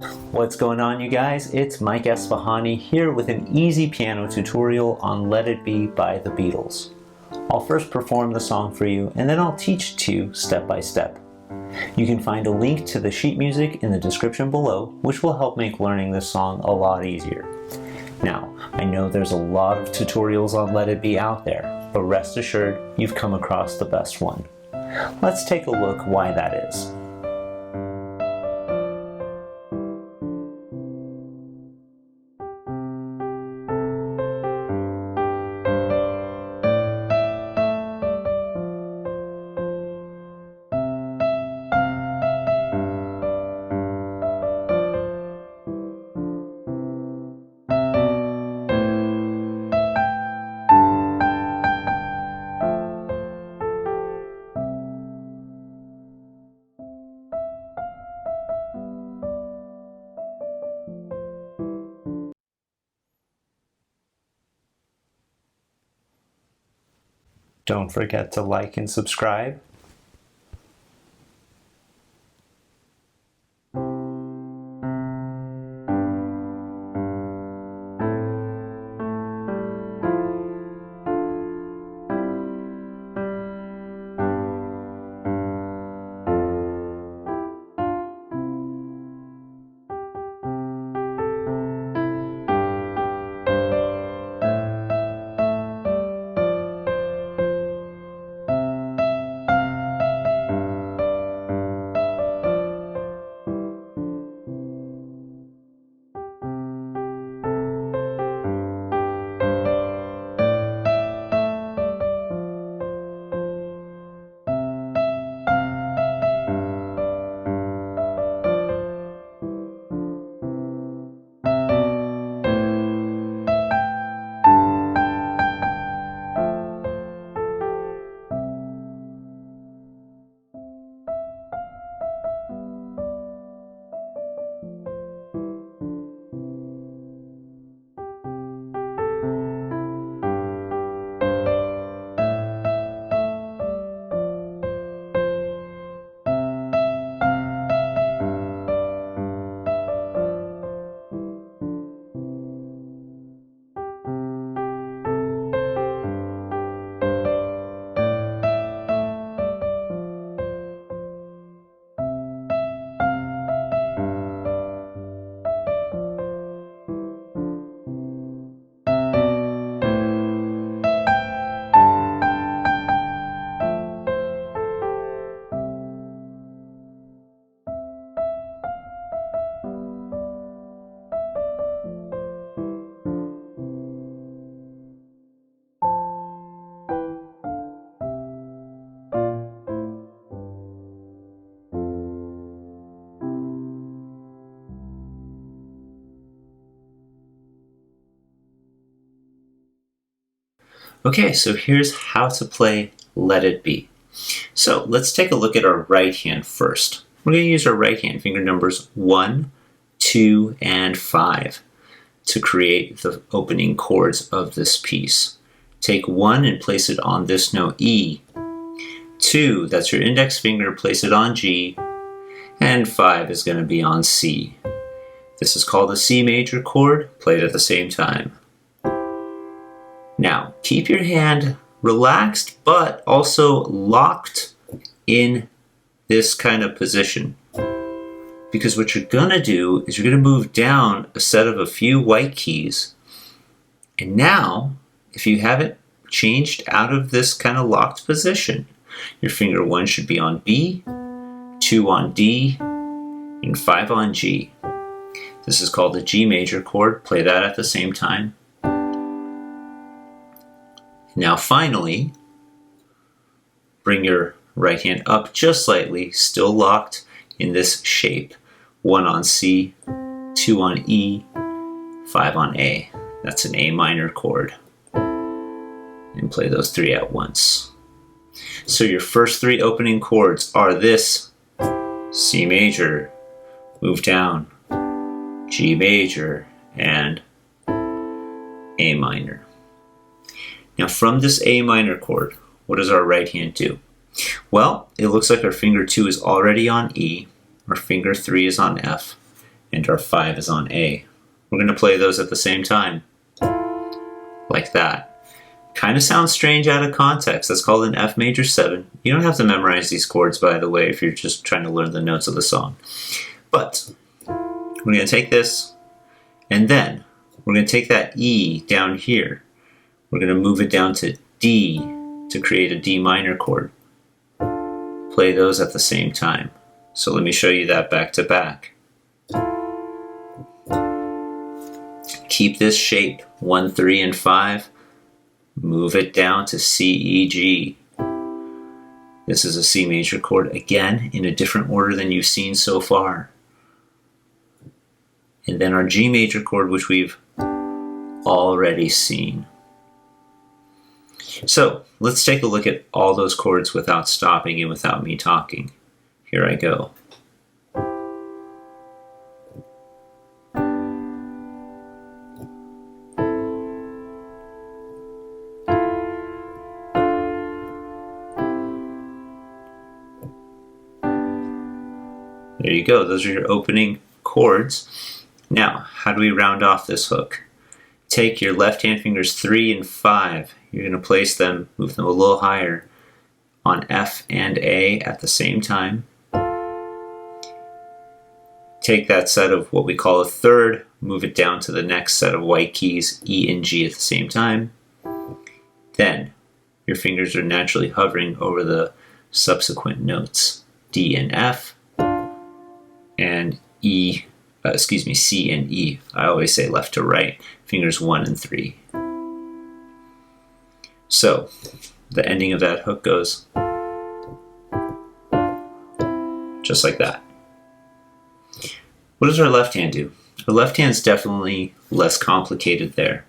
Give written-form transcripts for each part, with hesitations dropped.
What's going on, you guys? It's Mike Esfahani here with an easy piano tutorial on Let It Be by the Beatles. I'll first perform the song for you and then I'll teach it to you step by step. You can find a link to the sheet music in the description below, which will help make learning this song a lot easier. Now, I know there's a lot of tutorials on Let It Be out there, but rest assured you've come across the best one. Let's take a look why that is. Don't forget to like and subscribe. Okay, so here's how to play Let It Be. So let's take a look at our right hand first. We're going to use our right hand finger numbers 1, 2, and 5 to create the opening chords of this piece. Take 1 and place it on this note E. 2, that's your index finger, place it on G. And 5 is going to be on C. This is called a C major chord, played at the same time. Now, keep your hand relaxed, but also locked in this kind of position. Because what you're gonna do is you're gonna move down a set of a few white keys. And now, if you haven't changed out of this kind of locked position, your finger 1 should be on B, 2 on D, and 5 on G. This is called the G major chord. Play that at the same time. Now finally, bring your right hand up just slightly, still locked in this shape. 1 on C, 2 on E, 5 on A. That's an A minor chord. And play those 3 at once. So your first 3 opening chords are this: C major, move down, G major, and A minor. Now from this A minor chord, what does our right hand do? Well, it looks like our finger 2 is already on E, our finger 3 is on F, and our 5 is on A. We're going to play those at the same time, like that. Kind of sounds strange out of context. That's called an F major 7. You don't have to memorize these chords, by the way, if you're just trying to learn the notes of the song. But we're going to take this, and then we're going to take that E down here. We're going to move it down to D to create a D minor chord. Play those at the same time. So let me show you that back to back. Keep this shape, 1, 3, and 5. Move it down to C, E, G. This is a C major chord, again, in a different order than you've seen so far. And then our G major chord, which we've already seen. So let's take a look at all those chords without stopping and without me talking. Here I go. There you go, those are your opening chords. Now, how do we round off this hook? Take your left hand fingers 3 and 5. You're going to place them, move them a little higher on F and A at the same time. Take that set of what we call a third, move it down to the next set of white keys, E and G at the same time. Then, your fingers are naturally hovering over the subsequent notes, D and F, and C and E. I always say left to right, fingers 1 and 3. So, the ending of that hook goes just like that. What does our left hand do? Our left hand's definitely less complicated there.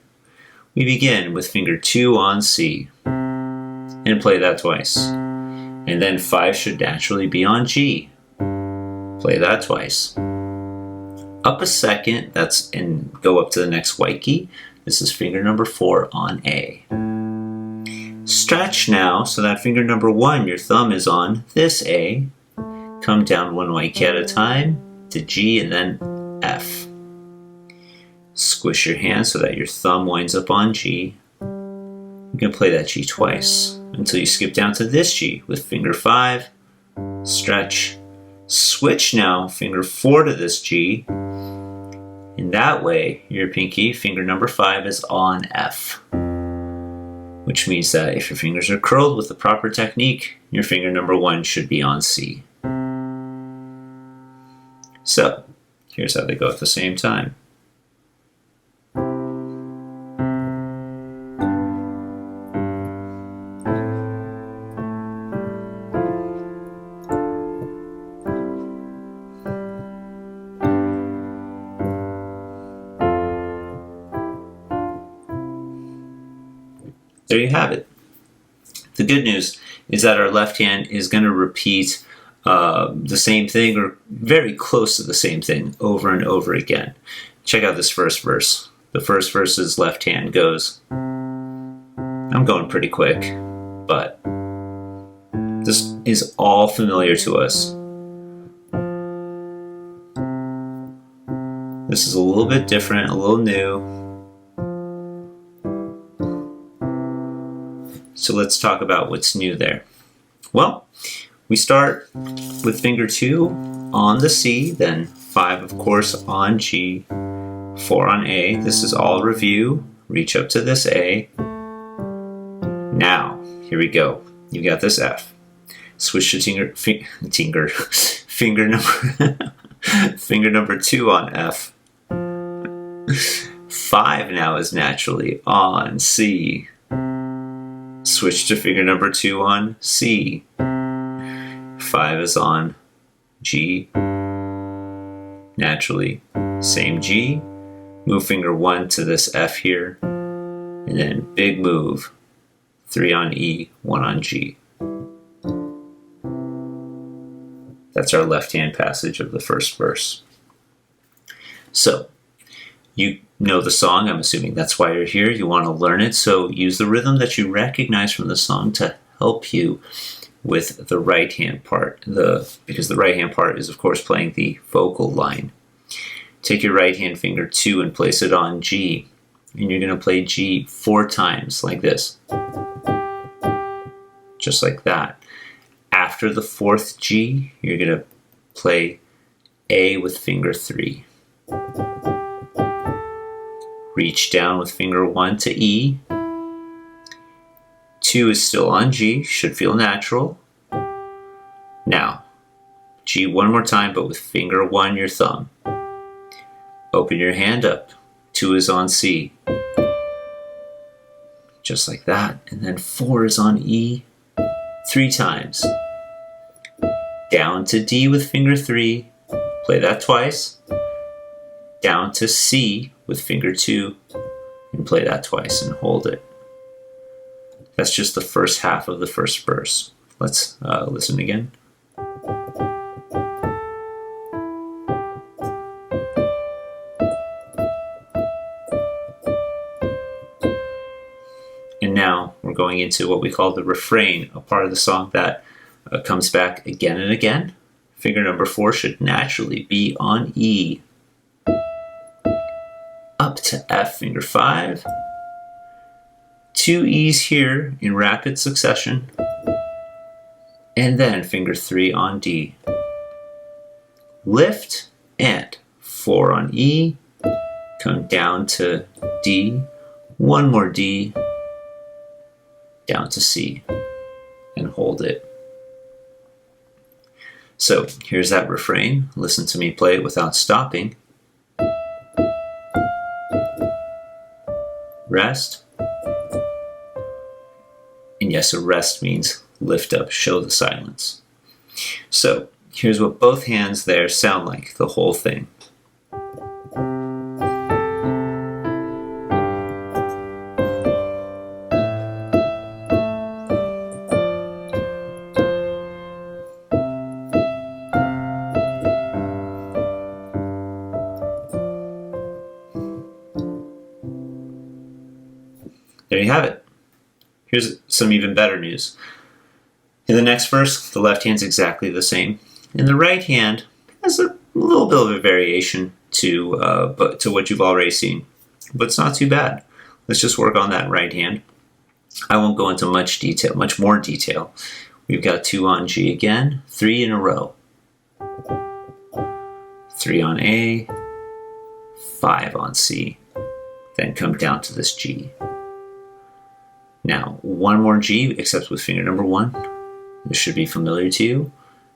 We begin with finger 2 on C and play that twice. And then 5 should naturally be on G. Play that twice. Up a second, and go up to the next white key. This is finger number 4 on A. Stretch now, so that finger number 1, your thumb is on this A. Come down 1 white key at a time to G and then F. Squish your hand so that your thumb winds up on G. You can play that G twice until you skip down to this G with finger 5. Stretch. Switch now, finger 4 to this G. In that way, your pinky, finger number 5, is on F. Which means that if your fingers are curled with the proper technique, your finger number 1 should be on C. So, here's how they go at the same time. There you have it. The good news is that our left hand is going to repeat the same thing, or very close to the same thing, over and over again. Check out this first verse. The first verse's left hand goes, I'm going pretty quick, but this is all familiar to us. This is a little bit different, a little new. So let's talk about what's new there. Well, we start with finger 2 on the C, then 5, of course, on G, 4 on A. This is all review. Reach up to this A. Now, here we go. You got this F. Switch to finger number 2 on F. 5 now is naturally on C. Switch to finger number 2 on C. 5 is on G. Naturally, same G. Move finger 1 to this F here. And then big move. 3 on E, 1 on G. That's our left hand passage of the first verse. So, you know the song, I'm assuming that's why you're here. You want to learn it, so use the rhythm that you recognize from the song to help you with the right hand part. Because the right hand part is, of course, playing the vocal line. take your right hand finger 2 and place it on G. And you're going to play G 4 times like this. Just like that. After the 4th G, you're going to play A with finger 3. Reach down with finger 1 to E. 2 is still on G, should feel natural. Now, G one more time, but with finger 1, your thumb. Open your hand up. 2 is on C. Just like that. And then 4 is on E 3 times. Down to D with finger 3. Play that twice. Down to C with finger 2. And play that twice and hold it. That's just the first half of the first verse. Let's listen again. And now we're going into what we call the refrain, a part of the song that comes back again and again. Finger number 4 should naturally be on E. Up to F, finger 5. 2 E's here in rapid succession. And then finger 3 on D. Lift and 4 on E. Come down to D. 1 more D. Down to C. And hold it. So here's that refrain. Listen to me play it without stopping. Rest. And yes, a rest means lift up, show the silence. So here's what both hands there sound like, the whole thing. There you have it. Here's some even better news. In the next verse, the left hand's exactly the same. And the right hand has a little bit of a variation to what you've already seen, but it's not too bad. Let's just work on that right hand. I won't go into much more detail. We've got 2 on G again, 3 in a row. 3 on A, 5 on C. Then come down to this G. Now, 1 more G, except with finger number 1. This should be familiar to you.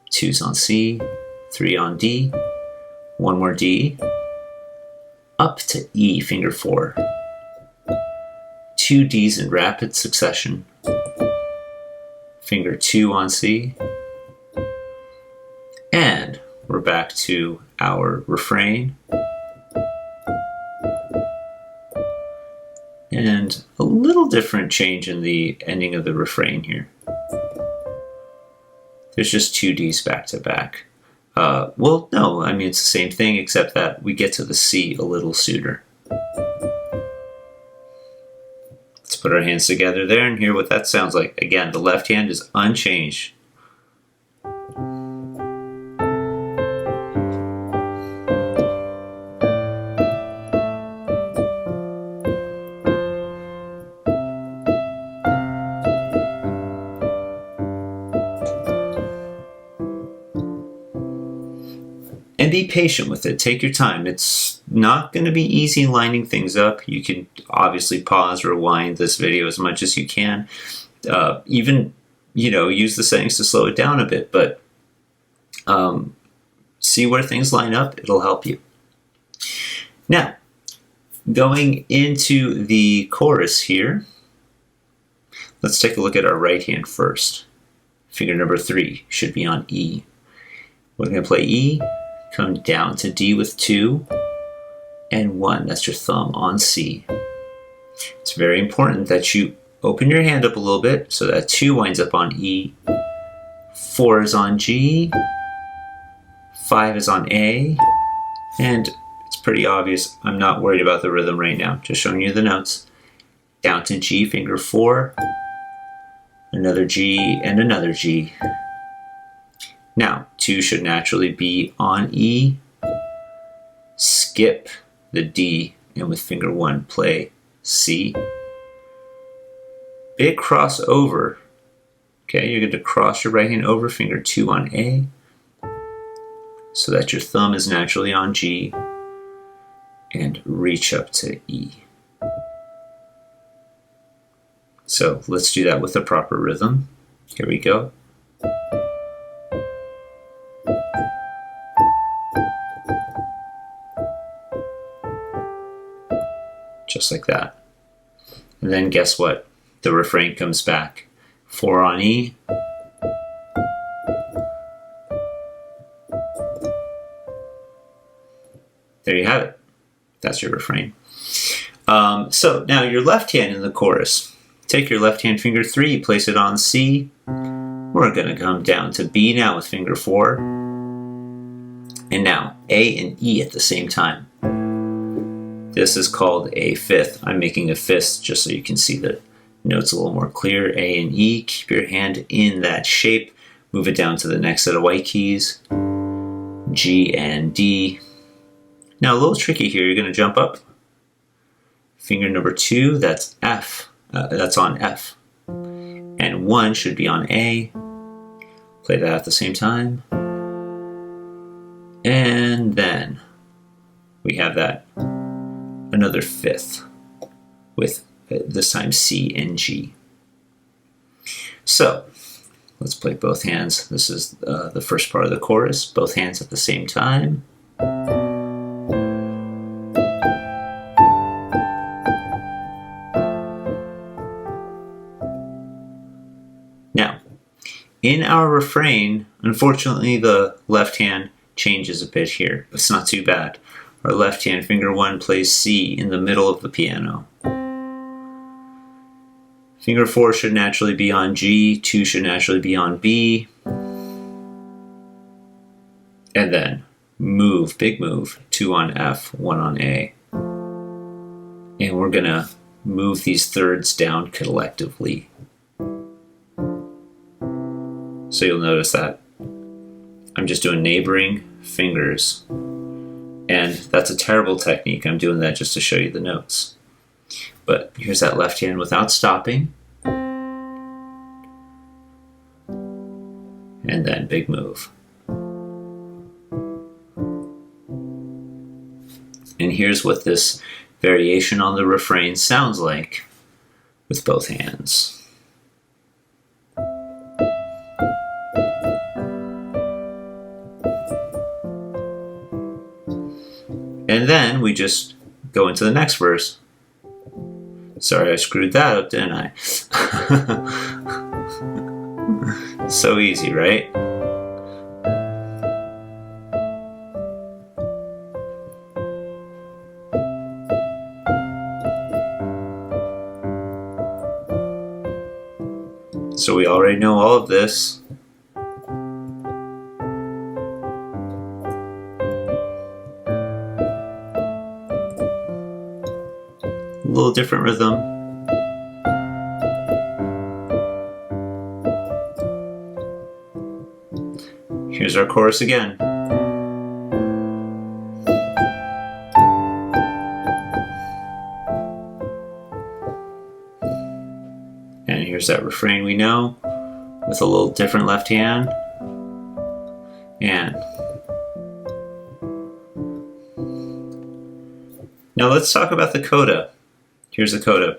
2's on C, 3 on D, 1 more D, up to E, finger 4. 2 D's in rapid succession. Finger 2 on C. And we're back to our refrain. And a little different change in the ending of the refrain here. There's just 2 D's back to back. Well, no, I mean, it's the same thing, except that we get to the C a little sooner. Let's put our hands together there and hear what that sounds like. Again, the left hand is unchanged. And be patient with it. Take your time. It's not going to be easy lining things up. You can obviously pause, rewind this video as much as you can. Even, use the settings to slow it down a bit. But see where things line up. It'll help you. Now, going into the chorus here, let's take a look at our right hand first. Finger number 3 should be on E. We're going to play E. Come down to D with 2 and 1. That's your thumb on C. It's very important that you open your hand up a little bit so that 2 winds up on E. 4 is on G. 5 is on A. And it's pretty obvious. I'm not worried about the rhythm right now. Just showing you the notes. Down to G, finger 4. Another G and another G. Now, 2 should naturally be on E. skip the D and with finger 1 play C. Big cross over. Okay, you're going to cross your right hand over finger 2 on A so that your thumb is naturally on G, and reach up to E. So let's do that with the proper rhythm. Here we go. Just like that. And then guess what? The refrain comes back. 4 on E. There you have it. That's your refrain. So now your left hand in the chorus. Take your left hand finger 3, place it on C. We're going to come down to B now with finger 4. And now A and E at the same time. This is called a fifth. I'm making a fifth just so you can see the notes a little more clear. A and E. Keep your hand in that shape. Move it down to the next set of white keys. G and D. Now a little tricky here. You're going to jump up. Finger number 2, that's F. That's on F. And 1 should be on A. Play that at the same time. And then we have that another fifth with this time C and G. So let's play both hands. This is the first part of the chorus. Both hands at the same time. Now, in our refrain, unfortunately the left hand changes a bit here. It's not too bad. Our left hand, finger 1, plays C in the middle of the piano. Finger 4 should naturally be on G, 2 should naturally be on B. And then move, big move, 2 on F, 1 on A. And we're gonna move these thirds down collectively. So you'll notice that I'm just doing neighboring fingers. And that's a terrible technique. I'm doing that just to show you the notes. But here's that left hand without stopping. And then big move. And here's what this variation on the refrain sounds like with both hands. And then we just go into the next verse. Sorry, I screwed that up, didn't I? So easy, right? So we already know all of this. A little different rhythm. Here's our chorus again. And here's that refrain we know with a little different left hand. And now let's talk about the coda. Here's the coda.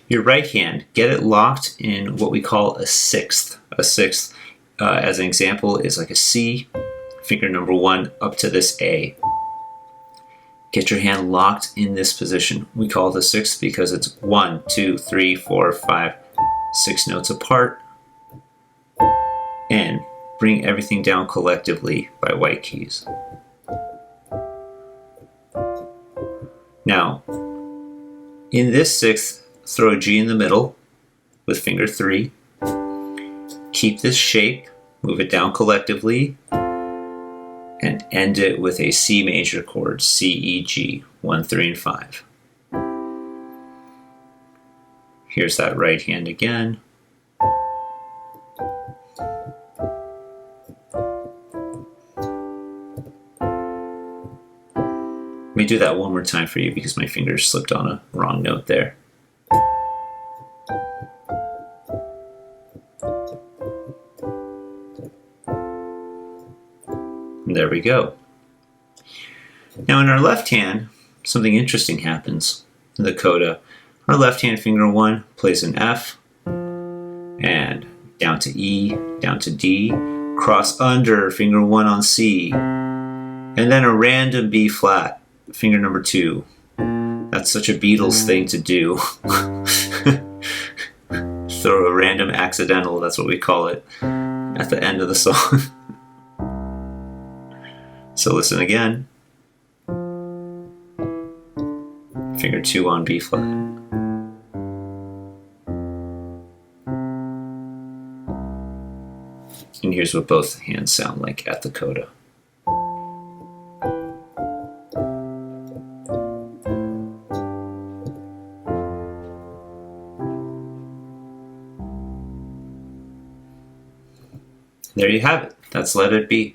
Your right hand, get it locked in what we call a sixth. A sixth, as an example, is like a C, finger number 1 up to this A. Get your hand locked in this position. We call it the sixth because it's 1, 2, 3, 4, 5, 6 notes apart. And bring everything down collectively by white keys. Now, in this sixth, throw a G in the middle with finger 3. Keep this shape, move it down collectively, and end it with a C major chord, C, E, G, 1, 3, and 5. Here's that right hand again. me do that one more time for you because my fingers slipped on a wrong note there. And there we go. Now in our left hand, something interesting happens in the coda. Our left hand finger 1 plays an F, and down to E, down to D, cross under finger 1 on C, and then a random B flat, finger number 2. That's such a Beatles thing to do. Throw a random accidental, that's what we call it, at the end of the song. So listen again. Finger 2 on B flat. And here's what both hands sound like at the coda. There you have it. That's Let It Be.